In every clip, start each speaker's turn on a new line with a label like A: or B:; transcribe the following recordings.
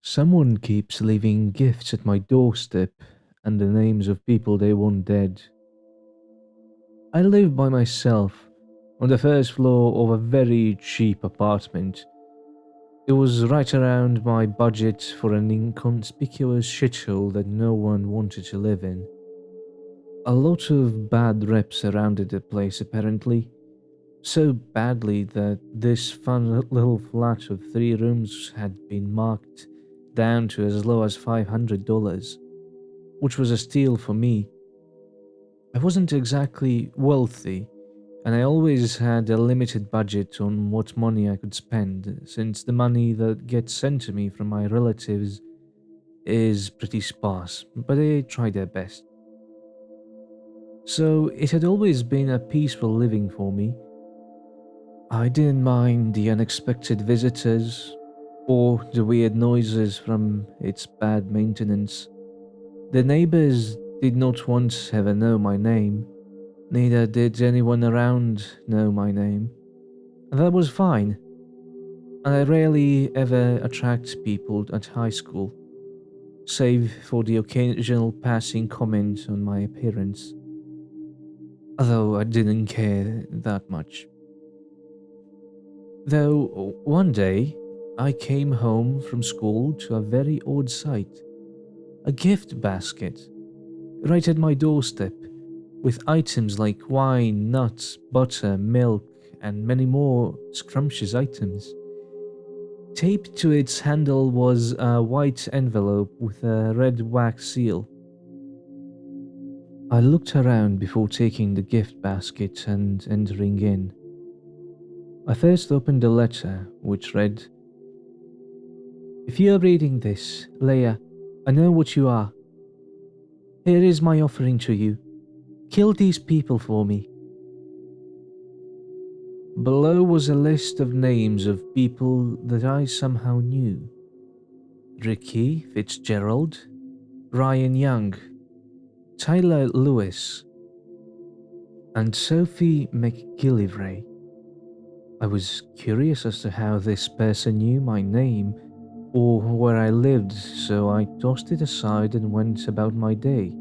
A: Someone keeps leaving gifts at my doorstep and the names of people they want dead. I live by myself on the first floor of a very cheap apartment. It was right around my budget for an inconspicuous shithole that no one wanted to live in. A lot of bad reps surrounded the place apparently, so badly that this fun little flat of 3 rooms had been marked down to as low as $500, which was a steal for me. I wasn't exactly wealthy, and I always had a limited budget on what money I could spend, since the money that gets sent to me from my relatives is pretty sparse, but they try their best. So it had always been a peaceful living for me. I didn't mind the unexpected visitors or the weird noises from its bad maintenance. The neighbors did not once ever know my name, neither did anyone around know my name. And that was fine, and I rarely ever attract people at high school, save for the occasional passing comment on my appearance, although I didn't care that much. Though one day, I came home from school to a very odd sight: a gift basket, right at my doorstep, with items like wine, nuts, butter, milk, and many more scrumptious items. Taped to its handle was a white envelope with a red wax seal. I looked around before taking the gift basket and entering in. I first opened the letter, which read, "If you are reading this, Leia, I know what you are. Here is my offering to you. Kill these people for me." Below was a list of names of people that I somehow knew: Ricky Fitzgerald, Ryan Young, Tyler Lewis, and Sophie McGillivray. I was curious as to how this person knew my name or where I lived, so I tossed it aside and went about my day.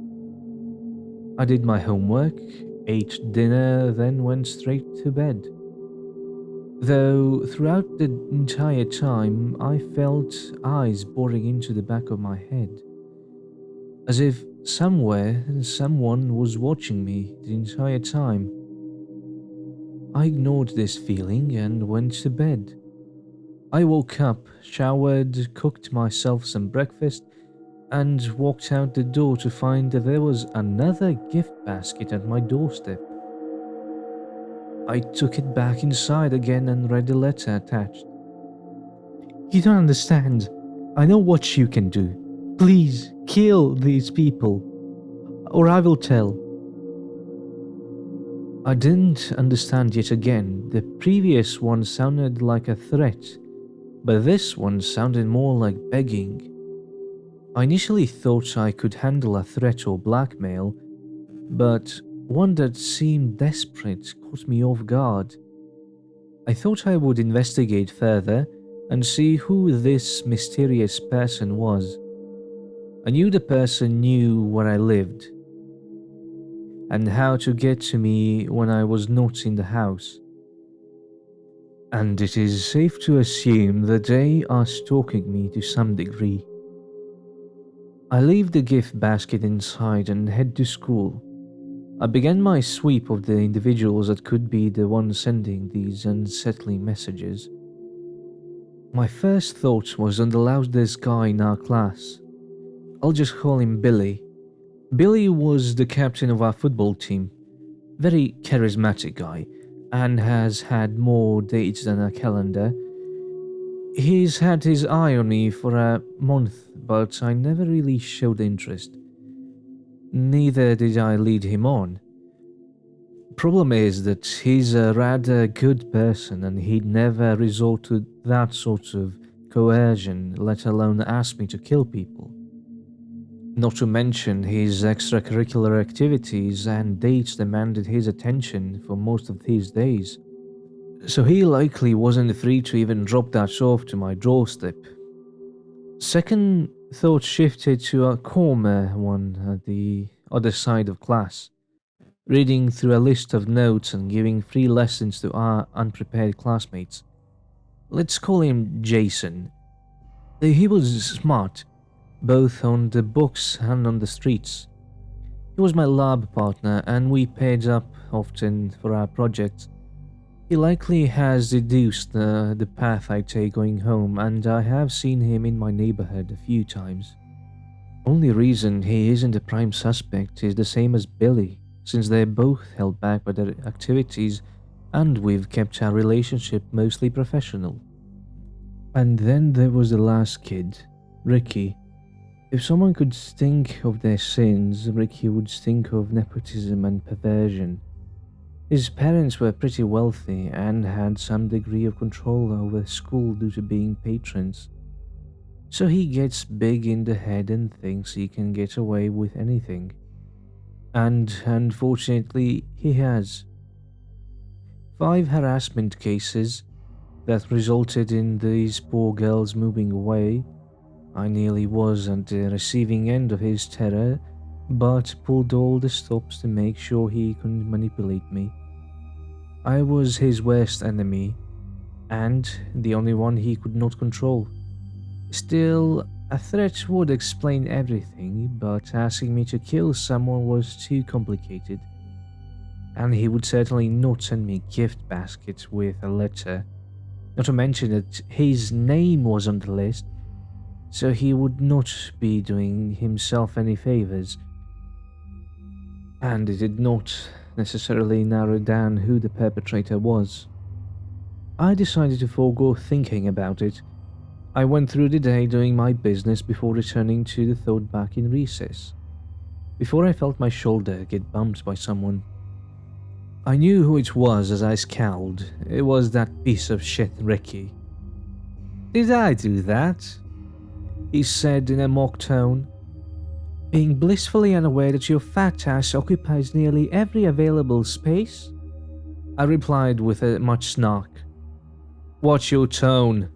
A: I did my homework, ate dinner, then went straight to bed. Though throughout the entire time I felt eyes boring into the back of my head, as if somewhere someone was watching me the entire time. I ignored this feeling and went to bed. I woke up, showered, cooked myself some breakfast, and walked out the door to find that there was another gift basket at my doorstep. I took it back inside again and read the letter attached. "You don't understand. I know what you can do. Please kill these people, or I will tell." I didn't understand yet again. The previous one sounded like a threat, but this one sounded more like begging. I initially thought I could handle a threat or blackmail, but one that seemed desperate caught me off guard. I thought I would investigate further and see who this mysterious person was. I knew the person knew where I lived and how to get to me when I was not in the house. And it is safe to assume that they are stalking me to some degree. I leave the gift basket inside and head to school. I began my sweep of the individuals that could be the ones sending these unsettling messages. My first thought was on the loudest guy in our class. I'll just call him Billy. Billy was the captain of our football team. Very charismatic guy, and has had more dates than a calendar. He's had his eye on me for a month, but I never really showed interest. Neither did I lead him on. Problem is that he's a rather good person and he'd never resort to that sort of coercion, let alone ask me to kill people. Not to mention his extracurricular activities and dates demanded his attention for most of his days. So he likely wasn't free to even drop that off to my doorstep. Second thought shifted to a calmer one at the other side of class, reading through a list of notes and giving free lessons to our unprepared classmates. Let's call him Jason. He was smart, both on the books and on the streets. He was my lab partner and we paired up often for our projects. He likely has deduced the path I take going home, and I have seen him in my neighborhood a few times. Only reason he isn't a prime suspect is the same as Billy, since they're both held back by their activities and we've kept our relationship mostly professional. And then there was the last kid, Ricky. If someone could stink of their sins, Ricky would stink of nepotism and perversion. His parents were pretty wealthy and had some degree of control over the school due to being patrons. So he gets big in the head and thinks he can get away with anything. And unfortunately, he has. 5 harassment cases that resulted in these poor girls moving away. I nearly was at the receiving end of his terror, but pulled all the stops to make sure he couldn't manipulate me. I was his worst enemy, and the only one he could not control. Still, a threat would explain everything, but asking me to kill someone was too complicated. And he would certainly not send me gift baskets with a letter, not to mention that his name was on the list, so he would not be doing himself any favors. And it did not necessarily narrow down who the perpetrator was. I decided to forego thinking about it. I went through the day doing my business before returning to the thought back in recess, before I felt my shoulder get bumped by someone. I knew who it was as I scowled. It was that piece of shit Ricky. "Did I do that?" he said in a mock tone, "being blissfully unaware that your fat ass occupies nearly every available space?" I replied with a much snark. "Watch your tone."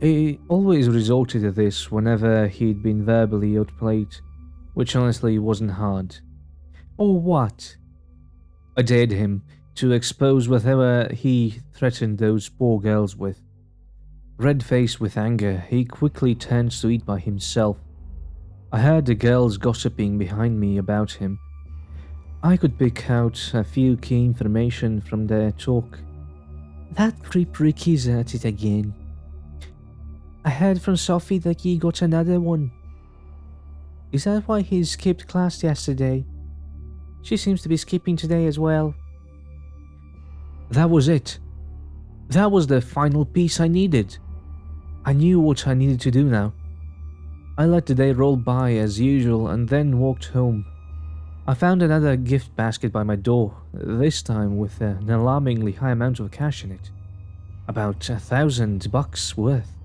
A: He always resorted to this whenever he'd been verbally outplayed, which honestly wasn't hard. "Or what?" I dared him to expose whatever he threatened those poor girls with. Red-faced with anger, he quickly turns to eat by himself. I heard the girls gossiping behind me about him. I could pick out a few key information from their talk. "That creep Ricky's at it again. I heard from Sophie that he got another one. Is that why he skipped class yesterday? She seems to be skipping today as well." That was it. That was the final piece I needed. I knew what I needed to do now. I let the day roll by as usual and then walked home. I found another gift basket by my door, this time with an alarmingly high amount of cash in it. About $1,000 worth.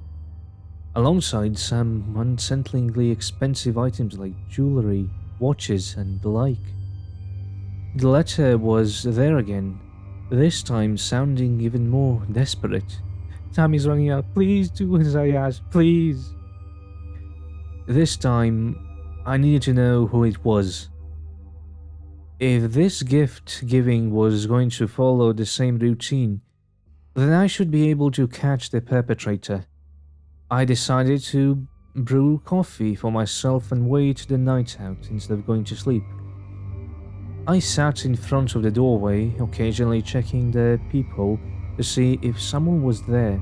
A: Alongside some unsettlingly expensive items like jewelry, watches, and the like. The letter was there again, this time sounding even more desperate. "Time is running out. Please do as I ask, please." This time, I needed to know who it was. If this gift giving was going to follow the same routine, then I should be able to catch the perpetrator. I decided to brew coffee for myself and wait the night out instead of going to sleep. I sat in front of the doorway, occasionally checking the peephole to see if someone was there.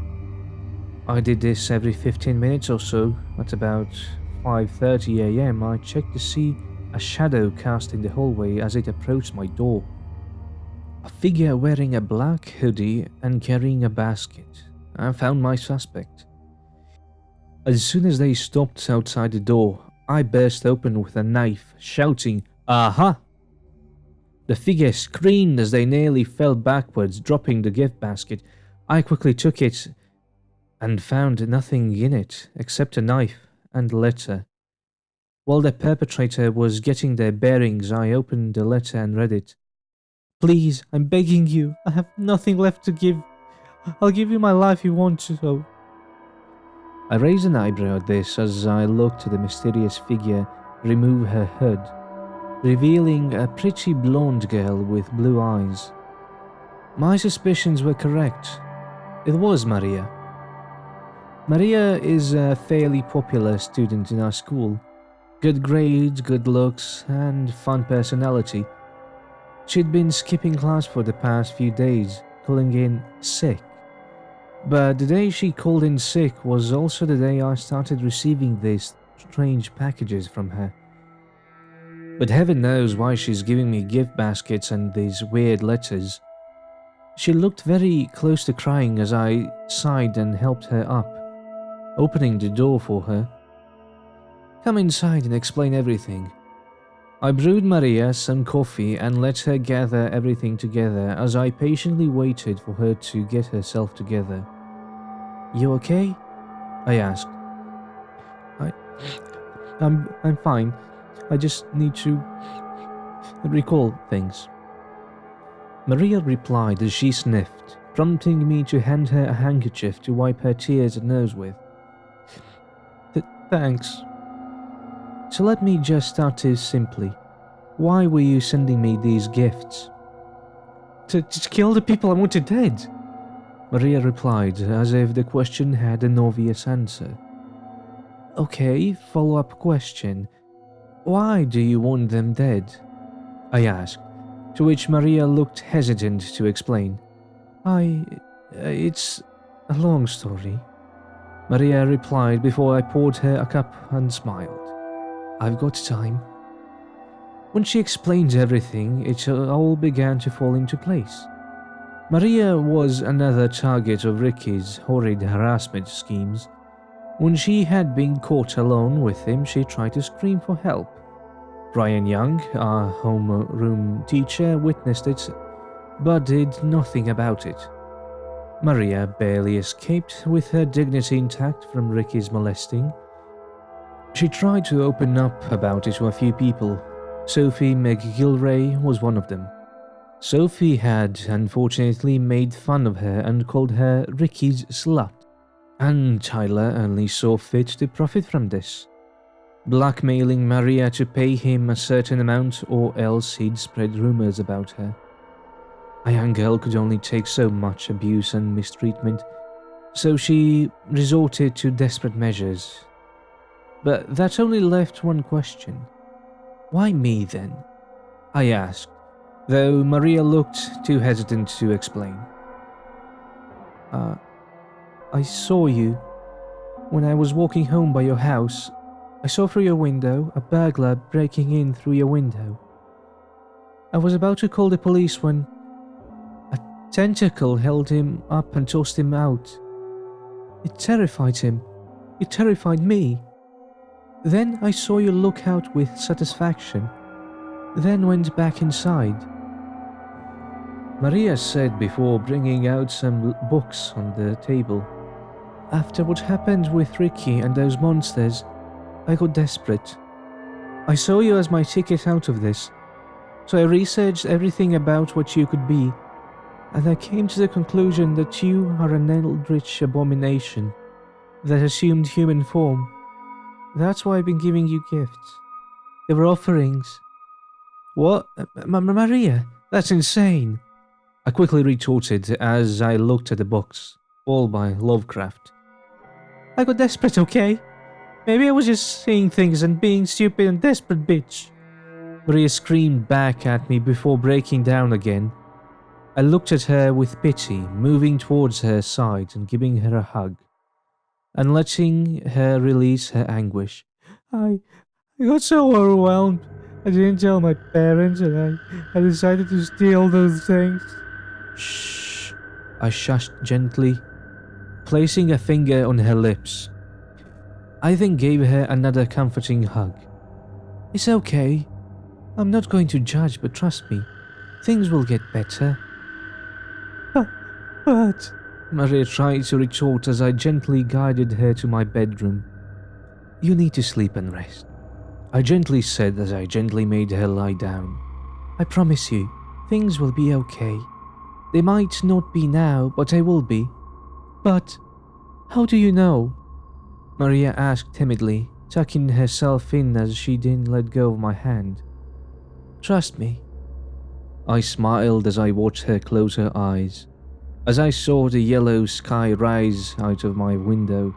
A: I did this every 15 minutes or so. At about 5:30 a.m., I checked to see a shadow cast in the hallway as it approached my door. A figure wearing a black hoodie and carrying a basket. I found my suspect. As soon as they stopped outside the door, I burst open with a knife, shouting, "Aha!" The figure screamed as they nearly fell backwards, dropping the gift basket. I quickly took it and found nothing in it except a knife and a letter. While the perpetrator was getting their bearings, I opened the letter and read it. "Please, I'm begging you. I have nothing left to give. I'll give you my life if you want to." I raised an eyebrow at this as I looked at the mysterious figure remove her hood, revealing a pretty blonde girl with blue eyes. My suspicions were correct. It was Maria. Maria is a fairly popular student in our school. Good grades, good looks, and fun personality. She'd been skipping class for the past few days, calling in sick. But the day she called in sick was also the day I started receiving these strange packages from her. But heaven knows why she's giving me gift baskets and these weird letters. She looked very close to crying as I sighed and helped her up, opening the door for her. Come inside and explain everything. I brewed Maria some coffee and let her gather everything together as I patiently waited for her to get herself together. You okay? I asked. I'm fine. I just need to recall things. Maria replied as she sniffed, prompting me to hand her a handkerchief to wipe her tears and nose with. Thanks. So let me just start this simply. Why were you sending me these gifts? To kill the people I wanted dead, Maria replied as if the question had an obvious answer. Okay, follow-up question. Why do you want them dead? I asked, to which Maria looked hesitant to explain. It's a long story, Maria replied before I poured her a cup and smiled. I've got time. When she explained everything, it all began to fall into place. Maria was another target of Ricky's horrid harassment schemes. When she had been caught alone with him, she tried to scream for help. Brian Young, our homeroom teacher, witnessed it, but did nothing about it. Maria barely escaped with her dignity intact from Ricky's molesting. She tried to open up about it to a few people. Sophie McGilray was one of them. Sophie had unfortunately made fun of her and called her Ricky's slut, and Tyler only saw fit to profit from this, blackmailing Maria to pay him a certain amount or else he'd spread rumors about her. A young girl could only take so much abuse and mistreatment, so she resorted to desperate measures. But that only left one question. Why me then? I asked, though Maria looked too hesitant to explain. I saw you. When I was walking home by your house, I saw through your window a burglar breaking in through your window. I was about to call the police when a tentacle held him up and tossed him out. It terrified him. It terrified me. Then I saw you look out with satisfaction, then went back inside. Maria said before bringing out some books on the table. After what happened with Ricky and those monsters, I got desperate. I saw you as my ticket out of this, so I researched everything about what you could be, and I came to the conclusion that you are an eldritch abomination that assumed human form. That's why I've been giving you gifts. They were offerings. What? Maria, that's insane. I quickly retorted as I looked at the box, all by Lovecraft. I got desperate, okay? Maybe I was just seeing things and being stupid and desperate, bitch. Maria screamed back at me before breaking down again. I looked at her with pity, moving towards her side and giving her a hug, and letting her release her anguish. I got so overwhelmed. I didn't tell my parents and I decided to steal those things. Shh. I shushed gently, placing a finger on her lips. I then gave her another comforting hug. It's okay. I'm not going to judge, but trust me, things will get better. But... Maria tried to retort as I gently guided her to my bedroom. You need to sleep and rest, I gently said as I gently made her lie down. I promise you, things will be okay. They might not be now, but they will be. But how do you know? Maria asked timidly, tucking herself in as she didn't let go of my hand. Trust me. I smiled as I watched her close her eyes, as I saw the yellow sky rise out of my window.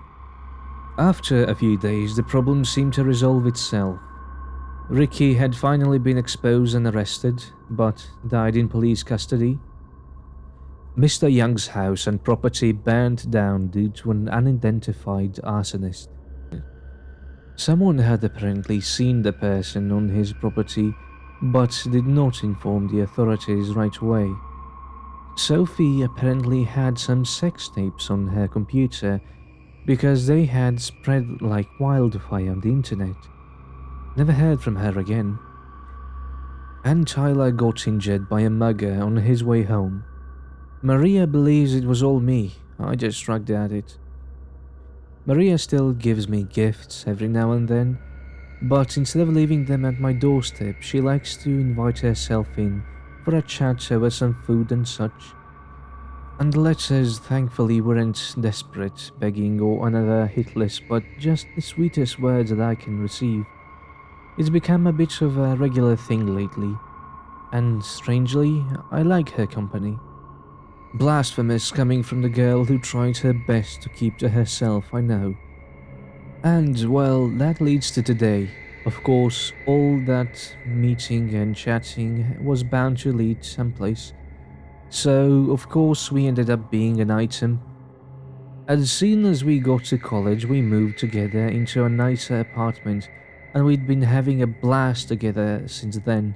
A: After a few days, the problem seemed to resolve itself. Ricky had finally been exposed and arrested, but died in police custody. Mr. Young's house and property burned down due to an unidentified arsonist. Someone had apparently seen the person on his property, but did not inform the authorities right away. Sophie apparently had some sex tapes on her computer because they had spread like wildfire on the internet. Never heard from her again. And Tyler got injured by a mugger on his way home. Maria believes it was all me, I just shrugged at it. Maria still gives me gifts every now and then, but instead of leaving them at my doorstep, she likes to invite herself in for a chat over some food and such. And the letters thankfully weren't desperate, begging or another hit list, but just the sweetest words that I can receive. It's become a bit of a regular thing lately, and strangely, I like her company. Blasphemous coming from the girl who tried her best to keep to herself, I know. And, well, that leads to today. Of course, all that meeting and chatting was bound to lead someplace. So, of course, we ended up being an item. As soon as we got to college, we moved together into a nicer apartment, and we'd been having a blast together since then.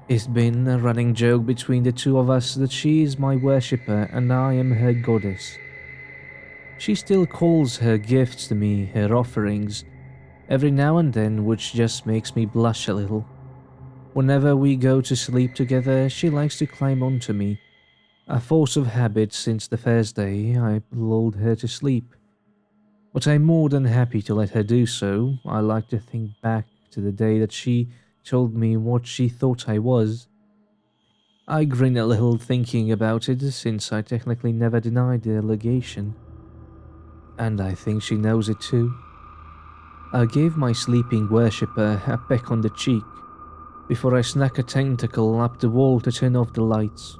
A: It's been a running joke between the two of us that she is my worshipper and I am her goddess. She still calls her gifts to me her offerings, every now and then, which just makes me blush a little. Whenever we go to sleep together, she likes to climb onto me, a force of habit since the first day I lulled her to sleep. But I'm more than happy to let her do so. I like to think back to the day that she told me what she thought I was. I grin a little thinking about it since I technically never denied the allegation. And I think she knows it too. I gave my sleeping worshipper a peck on the cheek before I snuck a tentacle up the wall to turn off the lights.